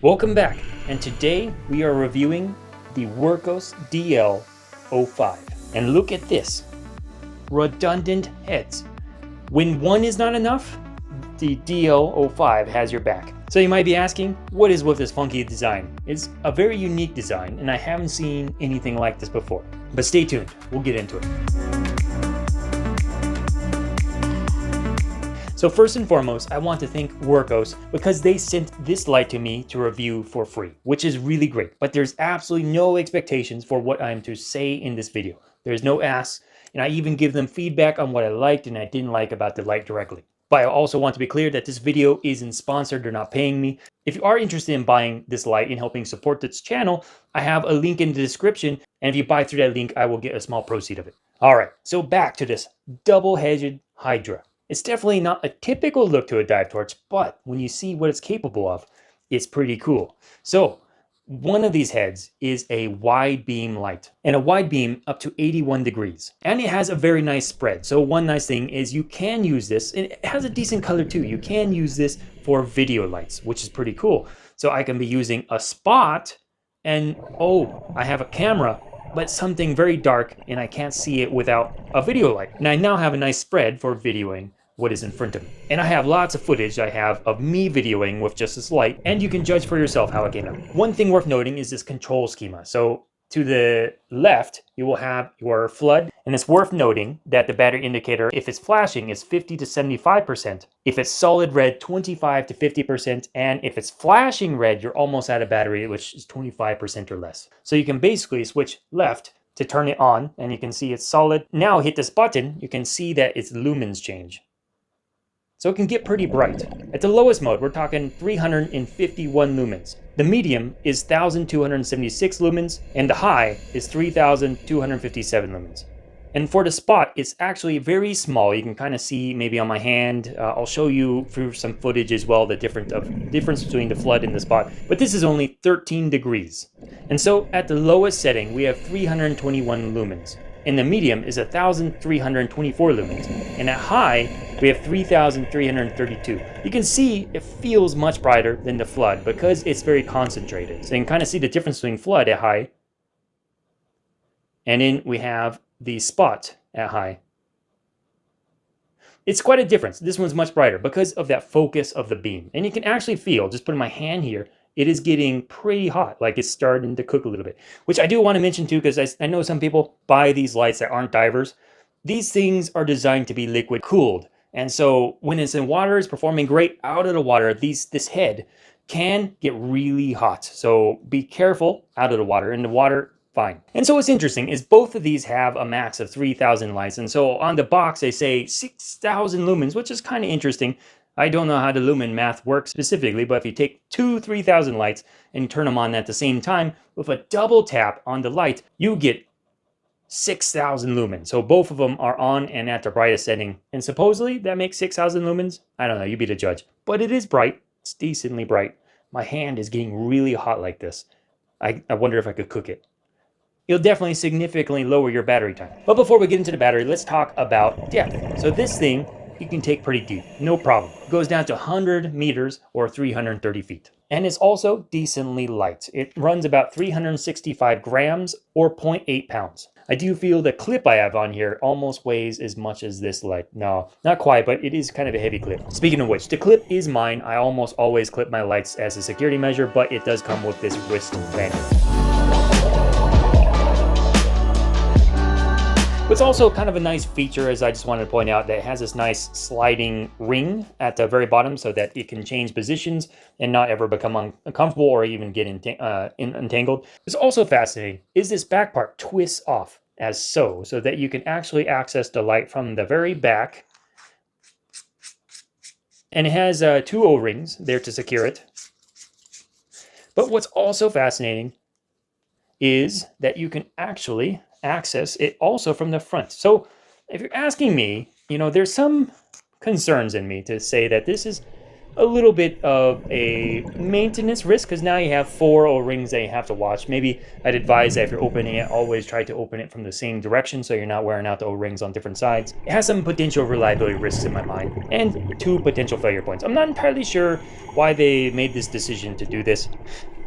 Welcome back, and today we are reviewing the Wurkkos DL05. And look at this, redundant heads. When one is not enough, the DL05 has your back. So you might be asking, what is with this funky design? It's a very unique design, and I haven't seen anything like this before. But stay tuned, we'll get into it. So first and foremost, I want to thank Wurkkos because they sent this light to me to review for free, which is really great. But there's absolutely no expectations for what I'm to say in this video. There's no asks, and I even give them feedback on what I liked and I didn't like about the light directly. But I also want to be clear that this video isn't sponsored, they're not paying me. If you are interested in buying this light and helping support this channel, I have a link in the description, and if you buy through that link, I will get a small proceed of it. All right, so back to this double-headed Hydra. It's definitely not a typical look to a dive torch, but when you see what it's capable of, it's pretty cool. So one of these heads is a wide beam light, and a wide beam up to 81 degrees. And it has a very nice spread. So one nice thing is you can use this, and it has a decent color too. You can use this for video lights, which is pretty cool. So I can be using a spot and, oh, I have a camera, but something very dark and I can't see it without a video light. And I now have a nice spread for videoing what is in front of me. And I have lots of footage I have of me videoing with just this light, and you can judge for yourself how it came out. One thing worth noting is this control schema. So to the left, you will have your flood, and it's worth noting that the battery indicator, if it's flashing, is 50 to 75%. If it's solid red, 25 to 50%, and if it's flashing red, you're almost out of battery, which is 25% or less. So you can basically switch left to turn it on, and you can see it's solid. Now hit this button, you can see that its lumens change. So it can get pretty bright. At the lowest mode, we're talking 351 lumens. The medium is 1,276 lumens, and the high is 3,257 lumens. And for the spot, it's actually very small. You can kind of see maybe on my hand. I'll show you through some footage as well the difference between the flood and the spot. But this is only 13 degrees. And so at the lowest setting, we have 321 lumens. And the medium is 1,324 lumens. And at high, we have 3,332. You can see it feels much brighter than the flood because it's very concentrated. So you can kind of see the difference between flood at high. And then we have the spot at high. It's quite a difference. This one's much brighter because of that focus of the beam. And you can actually feel, just putting my hand here, it is getting pretty hot, like it's starting to cook a little bit. Which I do want to mention too, because I know some people buy these lights that aren't divers. These things are designed to be liquid cooled. And so when it's in water, it's performing great. Out of the water, this head can get really hot. So be careful out of the water. In the water, fine. And so what's interesting is both of these have a max of 3,000 lights. And so on the box, they say 6,000 lumens, which is kind of interesting. I don't know how the lumen math works specifically, but if you take two 3,000 lights and you turn them on at the same time, with a double tap on the light, you get 6,000 lumens. So both of them are on and at the brightest setting. And supposedly that makes 6,000 lumens. I don't know, you be the judge. But it is bright. It's decently bright. My hand is getting really hot like this. I wonder if I could cook it. It'll definitely significantly lower your battery time. But before we get into the battery, let's talk about depth. So this thing, you can take pretty deep, no problem. It goes down to 100 meters or 330 feet. And it's also decently light. It runs about 365 grams or 0.8 pounds. I do feel the clip I have on here almost weighs as much as this light. No, not quite, but it is kind of a heavy clip. Speaking of which, the clip is mine. I almost always clip my lights as a security measure, but it does come with this wrist lanyard. What's also kind of a nice feature is I just wanted to point out that it has this nice sliding ring at the very bottom so that it can change positions and not ever become uncomfortable or even get entangled. What's also fascinating is this back part twists off as so that you can actually access the light from the very back. And it has two O-rings there to secure it. But what's also fascinating is that you can actually access it also from the front. So if you're asking me, there's some concerns in me to say that this is a little bit of a maintenance risk because now you have 4 O-rings that you have to watch. Maybe I'd advise that if you're opening it, always try to open it from the same direction so you're not wearing out the O-rings on different sides. It has some potential reliability risks in my mind and 2 potential failure points. I'm not entirely sure why they made this decision to do this,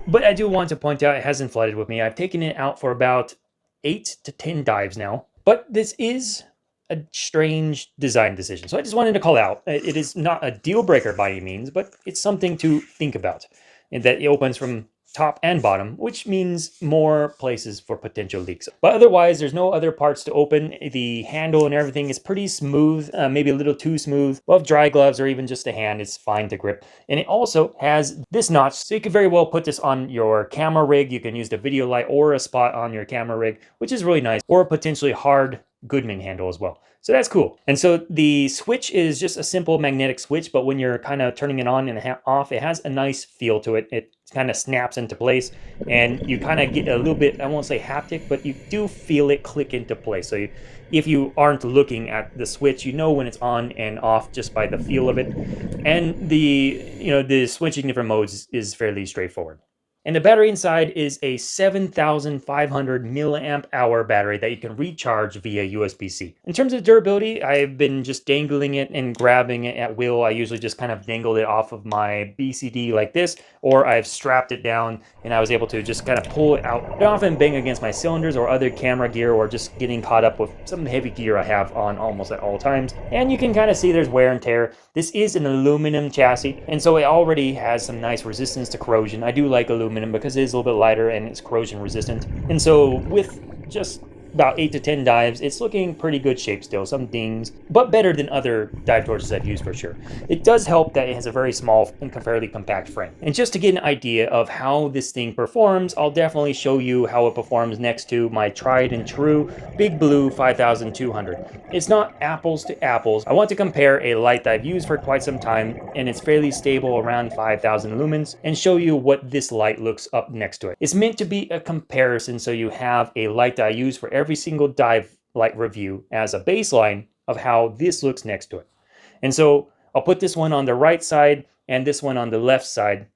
but I do want to point out it hasn't flooded with me. I've taken it out for about 8 to 10 dives now, but this is a strange design decision. So I just wanted to call out, it is not a deal breaker by any means, but it's something to think about, in that it opens from top and bottom, which means more places for potential leaks. But otherwise, there's no other parts to open. The handle and everything is pretty smooth, maybe a little too smooth. Well, dry gloves or even just a hand is fine to grip. And it also has this notch, so you could very well put this on your camera rig. You can use the video light or a spot on your camera rig, which is really nice, or a potentially hard Goodman handle as well. So that's cool. And so the switch is just a simple magnetic switch, but when you're kind of turning it on and off, it has a nice feel to it. It kind of snaps into place and you kind of get a little bit, I won't say haptic, but you do feel it click into place. So if you aren't looking at the switch, you know when it's on and off just by the feel of it. And the switching different modes is fairly straightforward. And the battery inside is a 7,500 milliamp hour battery that you can recharge via USB-C. In terms of durability, I've been just dangling it and grabbing it at will. I usually just kind of dangled it off of my BCD like this, or I've strapped it down and I was able to just kind of pull it out. I often bang against my cylinders or other camera gear, or just getting caught up with some of the heavy gear I have on almost at all times. And you can kind of see there's wear and tear. This is an aluminum chassis, and so it already has some nice resistance to corrosion. I do like aluminum because it is a little bit lighter and it's corrosion resistant. And so with just about 8 to 10 dives, it's looking pretty good shape still. Some things, but better than other dive torches I've used for sure. It does help that it has a very small and fairly compact frame. And just to get an idea of how this thing performs, I'll definitely show you how it performs next to my tried and true Big Blue 5200. It's not apples to apples. I want to compare a light that I've used for quite some time and it's fairly stable around 5,000 lumens, and show you what this light looks up next to it. It's meant to be a comparison, so you have a light that I use for every single dive light review as a baseline of how this looks next to it. And so I'll put this one on the right side and this one on the left side,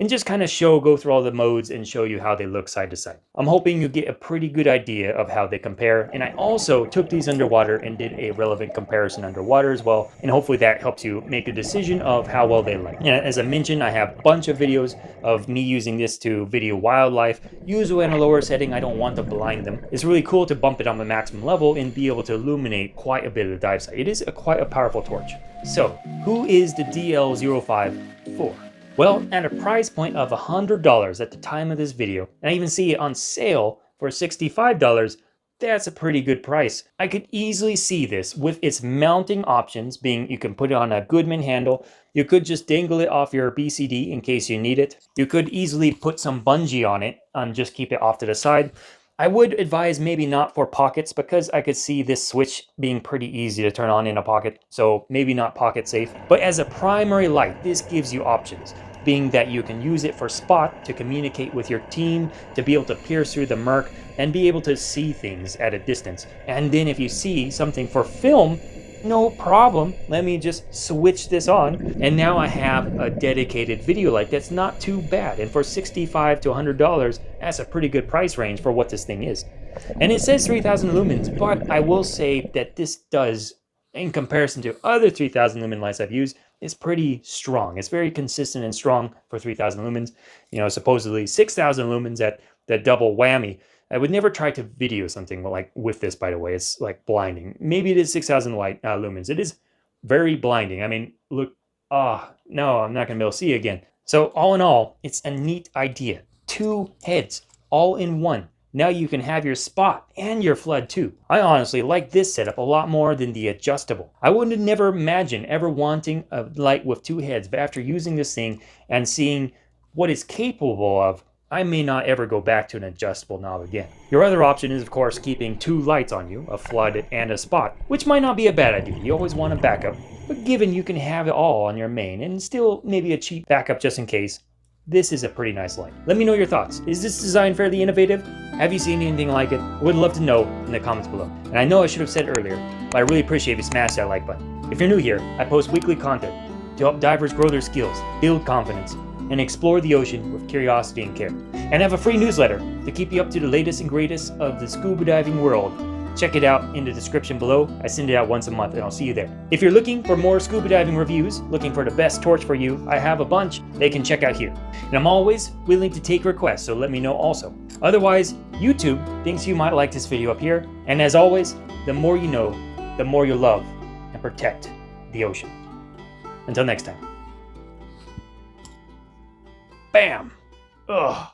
and just kind of go through all the modes and show you how they look side to side. I'm hoping you get a pretty good idea of how they compare. And I also took these underwater and did a relevant comparison underwater as well. And hopefully that helps you make a decision of how well they light. And as I mentioned, I have a bunch of videos of me using this to video wildlife. Usually in a lower setting, I don't want to blind them. It's really cool to bump it on the maximum level and be able to illuminate quite a bit of the dive site. It is quite a powerful torch. So who is the DL05 for? Well, at a price point of $100 at the time of this video, and I even see it on sale for $65, that's a pretty good price. I could easily see this with its mounting options being you can put it on a Goodman handle, you could just dangle it off your BCD in case you need it, you could easily put some bungee on it and just keep it off to the side. I would advise maybe not for pockets because I could see this switch being pretty easy to turn on in a pocket, so maybe not pocket safe. But as a primary light, this gives you options, being that you can use it for spot to communicate with your team, to be able to pierce through the murk and be able to see things at a distance. And then if you see something for film, no problem, let me just switch this on, and now I have a dedicated video light that's not too bad. And for $65 to $100, that's a pretty good price range for what this thing is. And it says 3,000 lumens, but I will say that this does, in comparison to other 3,000 lumen lights I've used, is pretty strong. It's very consistent and strong for 3,000 lumens. You know, supposedly 6,000 lumens at the double whammy. I would never try to video something like with this, by the way. It's like blinding. Maybe it is 6,000 lumens. It is very blinding. I mean, look, no, I'm not gonna be able to see again. So all in all, it's a neat idea. 2 heads, all in one. Now you can have your spot and your flood too. I honestly like this setup a lot more than the adjustable. I would never imagine ever wanting a light with 2 heads, but after using this thing and seeing what it's capable of, I may not ever go back to an adjustable knob again. Your other option is, of course, keeping 2 lights on you, a flood and a spot, which might not be a bad idea. You always want a backup, but given you can have it all on your main and still maybe a cheap backup just in case, this is a pretty nice light. Let me know your thoughts. Is this design fairly innovative? Have you seen anything like it? I would love to know in the comments below. And I know I should have said earlier, but I really appreciate if you smash that like button. If you're new here, I post weekly content to help divers grow their skills, build confidence, and explore the ocean with curiosity and care. And I have a free newsletter to keep you up to the latest and greatest of the scuba diving world. Check it out in the description below. I send it out once a month, and I'll see you there. If you're looking for more scuba diving reviews, looking for the best torch for you, I have a bunch they can check out here. And I'm always willing to take requests, so let me know also. Otherwise, YouTube thinks you might like this video up here. And as always, the more you know, the more you love and protect the ocean. Until next time. Bam! Ugh.